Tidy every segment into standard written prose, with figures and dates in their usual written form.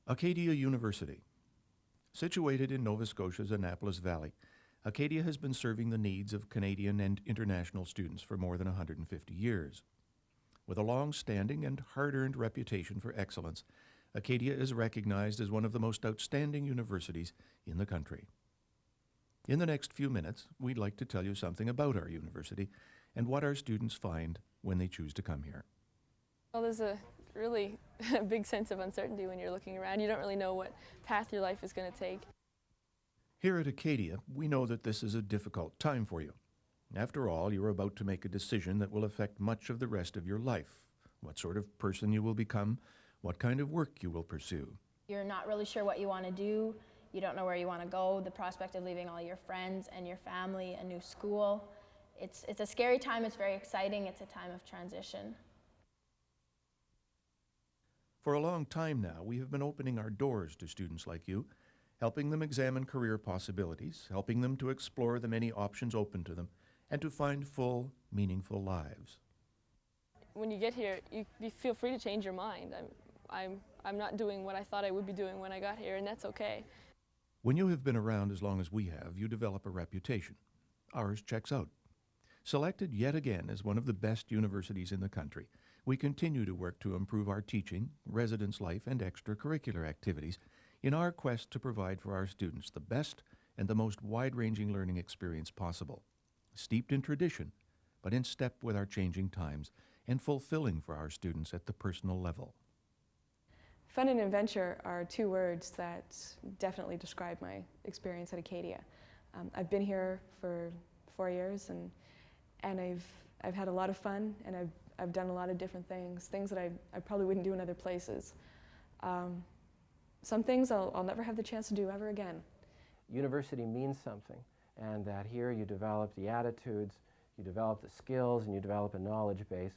Acadia University. Situated in Nova Scotia's Annapolis Valley, Acadia has been serving the needs of Canadian and international students for more than 150 years. With a long-standing and hard-earned reputation for excellence, Acadia is recognized as one of the most outstanding universities in the country. In the next few minutes, we'd like to tell you something about our university and what our students find when they choose to come here. Well, there's a really big sense of uncertainty when you're looking around. You don't really know what path your life is going to take. Here at Acadia, we know that this is a difficult time for you. After all, you're about to make a decision that will affect much of the rest of your life. What sort of person you will become, what kind of work you will pursue. You're not really sure what you want to do. You don't know where you want to go. The prospect of leaving all your friends and your family, a new school. It's a scary time. It's very exciting. It's a time of transition. For a long time now, we have been opening our doors to students like you, helping them examine career possibilities, helping them to explore the many options open to them, and to find full, meaningful lives. When you get here, you feel free to change your mind. I'm not doing what I thought I would be doing when I got here, and that's okay. When you have been around as long as we have, you develop a reputation. Ours checks out. Selected yet again as one of the best universities in the country, we continue to work to improve our teaching, residence life, and extracurricular activities in our quest to provide for our students the best and the most wide-ranging learning experience possible, steeped in tradition, but in step with our changing times, and fulfilling for our students at the personal level. Fun and adventure are two words that definitely describe my experience at Acadia. I've been here for 4 years, and I've had a lot of fun, and I've done a lot of different things that I probably wouldn't do in other places. Some things I'll never have the chance to do ever again. University means something, and that here you develop the attitudes, you develop the skills, and you develop a knowledge base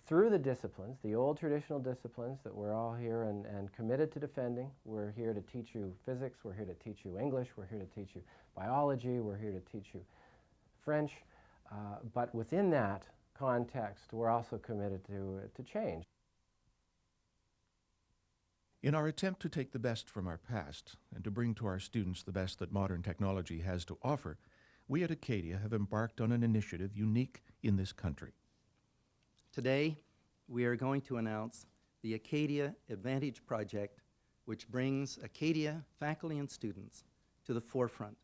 through the disciplines, the old traditional disciplines that we're all here and committed to defending. We're here to teach you physics, we're here to teach you English, we're here to teach you biology, we're here to teach you French, but within that context, we're also committed to change. In our attempt to take the best from our past and to bring to our students the best that modern technology has to offer, we at Acadia have embarked on an initiative unique in this country. Today, we are going to announce the Acadia Advantage Project, which brings Acadia faculty and students to the forefront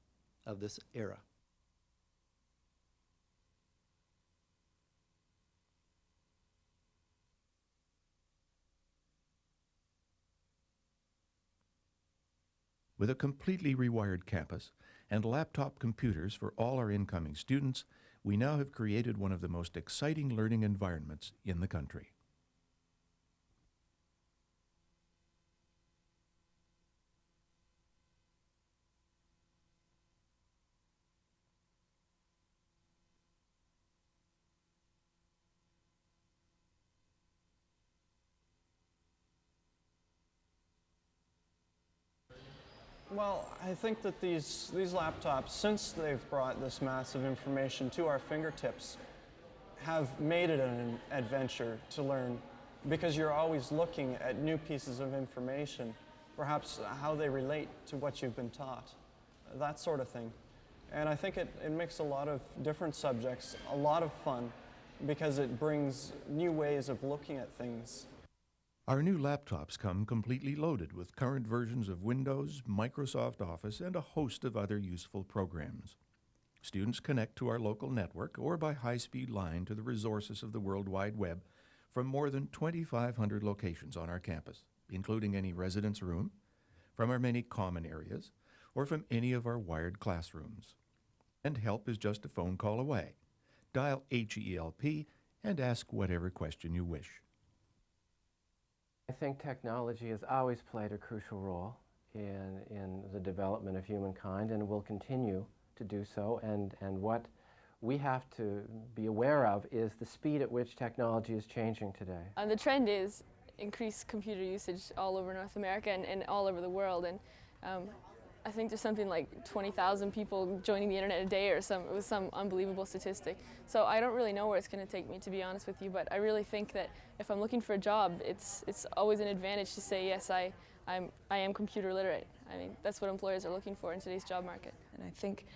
of this era. With a completely rewired campus and laptop computers for all our incoming students, we now have created one of the most exciting learning environments in the country. Well, I think that these laptops, since they've brought this massive information to our fingertips, have made it an adventure to learn, because you're always looking at new pieces of information, perhaps how they relate to what you've been taught, that sort of thing. And I think it makes a lot of different subjects a lot of fun, because it brings new ways of looking at things. Our new laptops come completely loaded with current versions of Windows, Microsoft Office, and a host of other useful programs. Students connect to our local network or by high-speed line to the resources of the World Wide Web from more than 2,500 locations on our campus, including any residence room, from our many common areas, or from any of our wired classrooms. And help is just a phone call away. Dial HELP and ask whatever question you wish. I think technology has always played a crucial role in the development of humankind and will continue to do so. And what we have to be aware of is the speed at which technology is changing today. The trend is increased computer usage all over North America and all over the world. And I think there's something like 20,000 people joining the internet a day, or it was some unbelievable statistic. So I don't really know where it's going to take me, to be honest with you, but I really think that if I'm looking for a job, it's always an advantage to say, yes, I I am computer literate. I mean, that's what employers are looking for in today's job market. And I think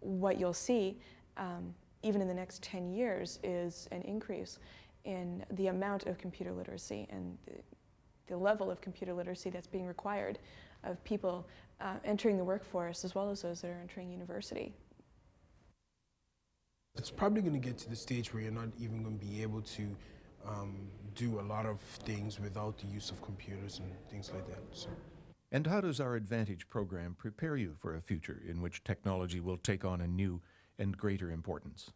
what you'll see, even in the next 10 years, is an increase in the amount of computer literacy and the level of computer literacy that's being required of people entering the workforce as well as those that are entering university. It's probably going to get to the stage where you're not even going to be able to do a lot of things without the use of computers and things like that. So. And how does our Advantage program prepare you for a future in which technology will take on a new and greater importance?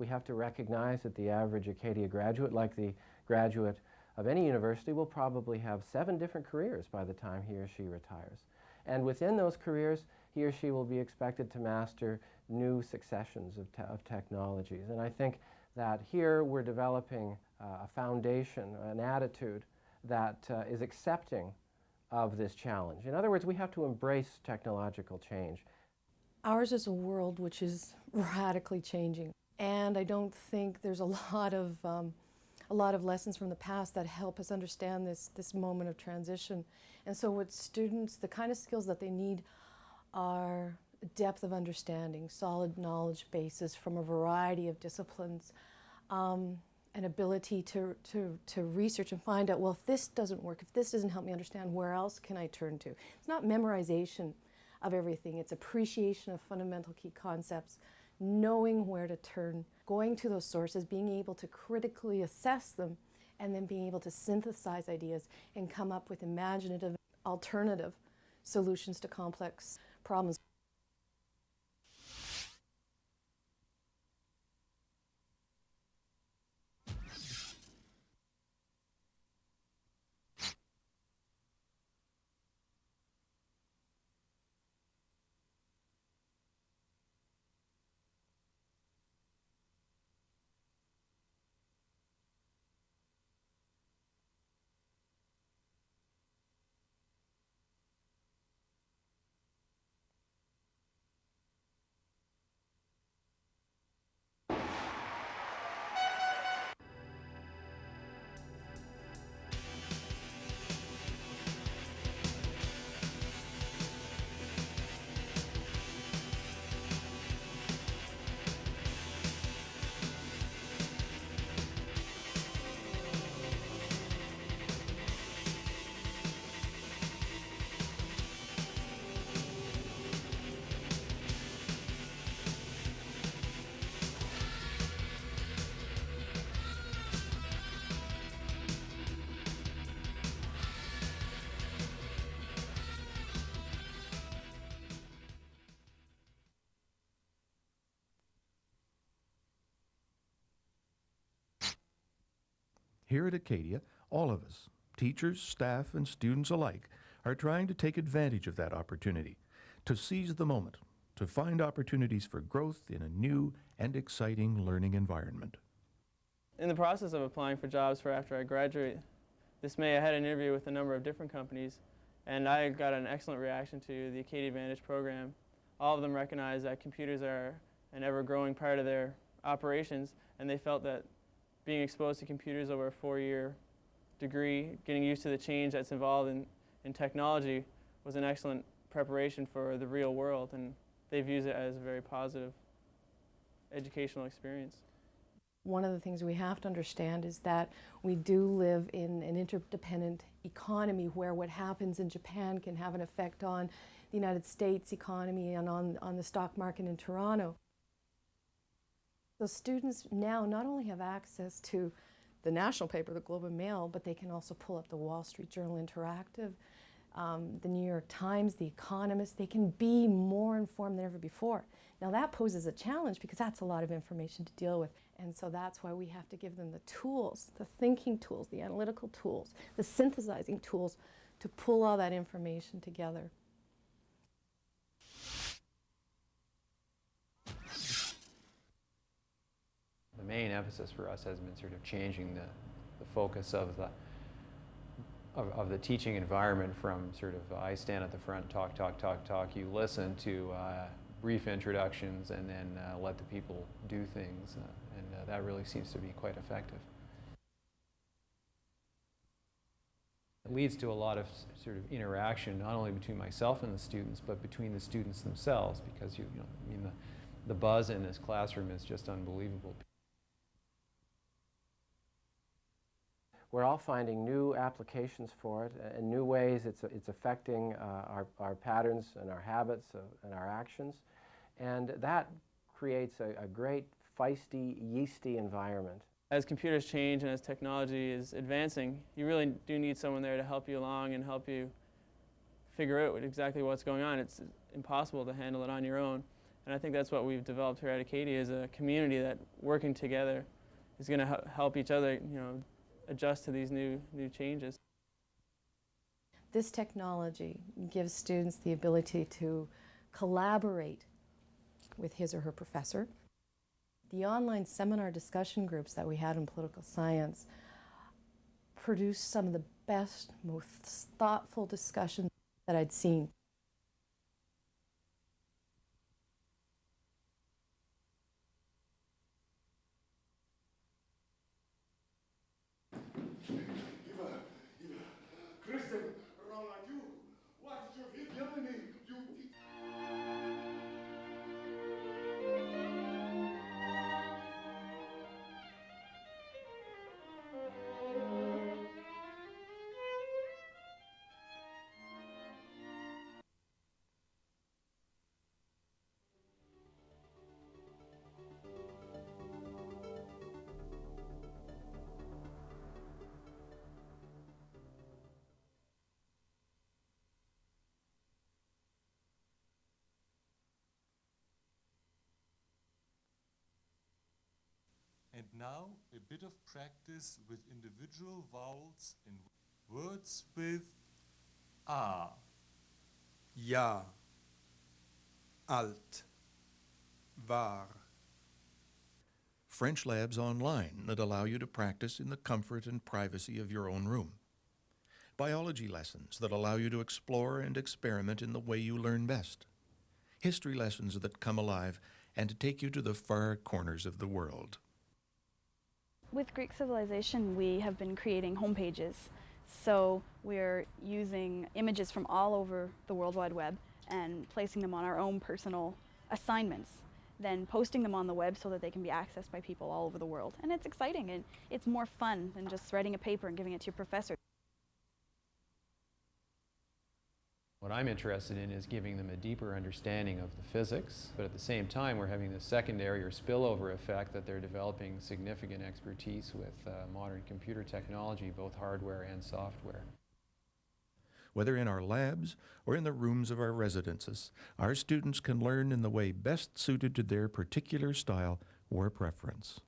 We have to recognize that the average Acadia graduate, like the graduate of any university, will probably have 7 different careers by the time he or she retires. And within those careers, he or she will be expected to master new successions of technologies. And I think that here we're developing a foundation, an attitude that is accepting of this challenge. In other words, we have to embrace technological change. Ours is a world which is radically changing, and I don't think there's a lot of lessons from the past that help us understand this moment of transition. And so what students, the kind of skills that they need are depth of understanding, solid knowledge bases from a variety of disciplines, an ability to research and find out, well, if this doesn't work, if this doesn't help me understand, where else can I turn to? It's not memorization of everything, it's appreciation of fundamental key concepts, knowing where to turn, going to those sources, being able to critically assess them, and then being able to synthesize ideas and come up with imaginative, alternative solutions to complex problems. Here at Acadia, all of us, teachers, staff, and students alike, are trying to take advantage of that opportunity, to seize the moment, to find opportunities for growth in a new and exciting learning environment. In the process of applying for jobs for after I graduate this May, I had an interview with a number of different companies, and I got an excellent reaction to the Acadia Advantage program. All of them recognize that computers are an ever-growing part of their operations, and they felt that being exposed to computers over a 4-year degree, getting used to the change that's involved in technology, was an excellent preparation for the real world, and they view it as a very positive educational experience. One of the things we have to understand is that we do live in an interdependent economy where what happens in Japan can have an effect on the United States economy and on the stock market in Toronto. So students now not only have access to the national paper, the Globe and Mail, but they can also pull up the Wall Street Journal Interactive, the New York Times, The Economist. They can be more informed than ever before. Now that poses a challenge because that's a lot of information to deal with. And so that's why we have to give them the tools, the thinking tools, the analytical tools, the synthesizing tools to pull all that information together. The main emphasis for us has been sort of changing the focus of the teaching environment from sort of I stand at the front, talk, you listen, to brief introductions and then let the people do things, and that really seems to be quite effective. It leads to a lot of sort of interaction, not only between myself and the students, but between the students themselves, because the buzz in this classroom is just unbelievable. We're all finding new applications for it and new ways it's affecting our patterns and our habits and our actions. And that creates a great feisty, yeasty environment. As computers change and as technology is advancing, you really do need someone there to help you along and help you figure out exactly what's going on. It's impossible to handle it on your own. And I think that's what we've developed here at Acadia, is a community that working together is going to help each other, adjust to these new changes. This technology gives students the ability to collaborate with his or her professor. The online seminar discussion groups that we had in political science produced some of the best, most thoughtful discussions that I'd seen. And now a bit of practice with individual vowels in words with a. Ja, alt, war. French labs online that allow you to practice in the comfort and privacy of your own room. Biology lessons that allow you to explore and experiment in the way you learn best. History lessons that come alive and take you to the far corners of the world. With Greek Civilization, we have been creating homepages. So we're using images from all over the World Wide Web and placing them on our own personal assignments, then posting them on the web so that they can be accessed by people all over the world. And it's exciting, and it's more fun than just writing a paper and giving it to your professor. What I'm interested in is giving them a deeper understanding of the physics, but at the same time we're having the secondary or spillover effect that they're developing significant expertise with modern computer technology, both hardware and software. Whether in our labs or in the rooms of our residences, our students can learn in the way best suited to their particular style or preference.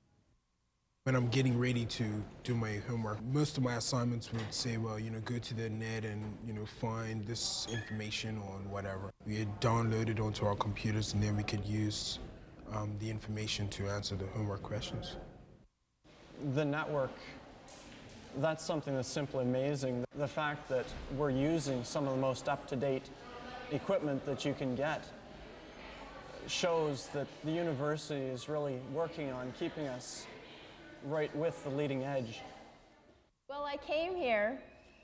When I'm getting ready to do my homework, most of my assignments would say, well, go to the net and, find this information on whatever. We had downloaded onto our computers, and then we could use the information to answer the homework questions. The network, that's something that's simply amazing. The fact that we're using some of the most up-to-date equipment that you can get shows that the university is really working on keeping us right with the leading edge. Well, I came here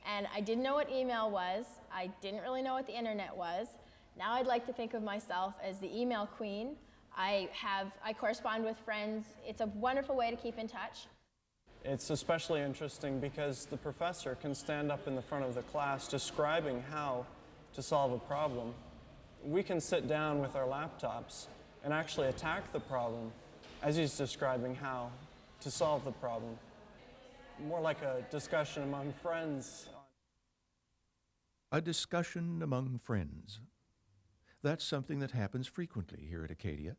and I didn't know what email was. I didn't really know what the internet was. Now I'd like to think of myself as the email queen. I correspond with friends. It's a wonderful way to keep in touch. It's especially interesting because the professor can stand up in the front of the class describing how to solve a problem. We can sit down with our laptops and actually attack the problem as he's describing how to solve the problem. More like a discussion among friends. A discussion among friends. That's something that happens frequently here at Acadia,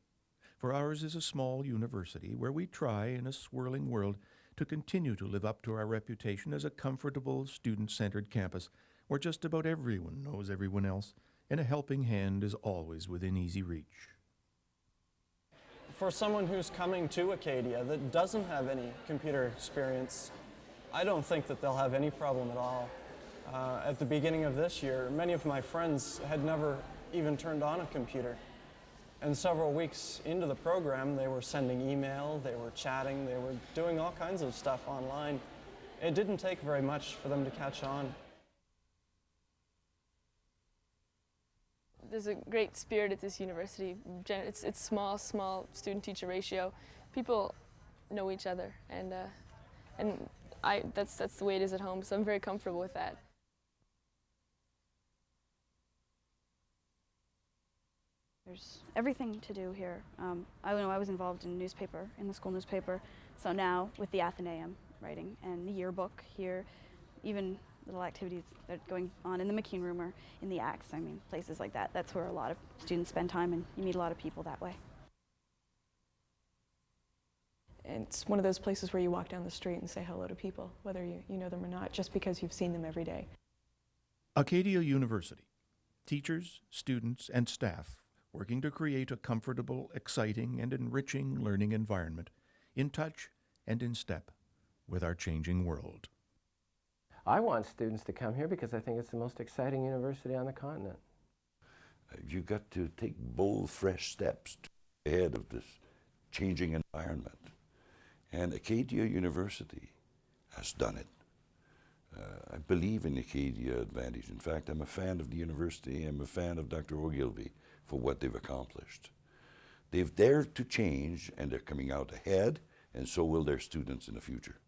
for ours is a small university where we try, in a swirling world, to continue to live up to our reputation as a comfortable, student-centered campus where just about everyone knows everyone else, and a helping hand is always within easy reach. For someone who's coming to Acadia that doesn't have any computer experience, I don't think that they'll have any problem at all. At the beginning of this year, many of my friends had never even turned on a computer. And several weeks into the program, they were sending email, they were chatting, they were doing all kinds of stuff online. It didn't take very much for them to catch on. There's a great spirit at this university. It's small student-teacher ratio. People know each other, and that's the way it is at home. So I'm very comfortable with that. There's everything to do here. I know I was involved in newspaper, in the school newspaper, so now with the Athenaeum writing and the yearbook here, even little activities that are going on in the McKean Room or in the Axe, I mean, places like that. That's where a lot of students spend time, and you meet a lot of people that way. And it's one of those places where you walk down the street and say hello to people, whether you know them or not, just because you've seen them every day. Acadia University. Teachers, students, and staff working to create a comfortable, exciting, and enriching learning environment, in touch and in step with our changing world. I want students to come here because I think it's the most exciting university on the continent. You've got to take bold, fresh steps ahead of this changing environment. And Acadia University has done it. I believe in Acadia Advantage. In fact, I'm a fan of the university. I'm a fan of Dr. Ogilvy for what they've accomplished. They've dared to change, and they're coming out ahead, and so will their students in the future.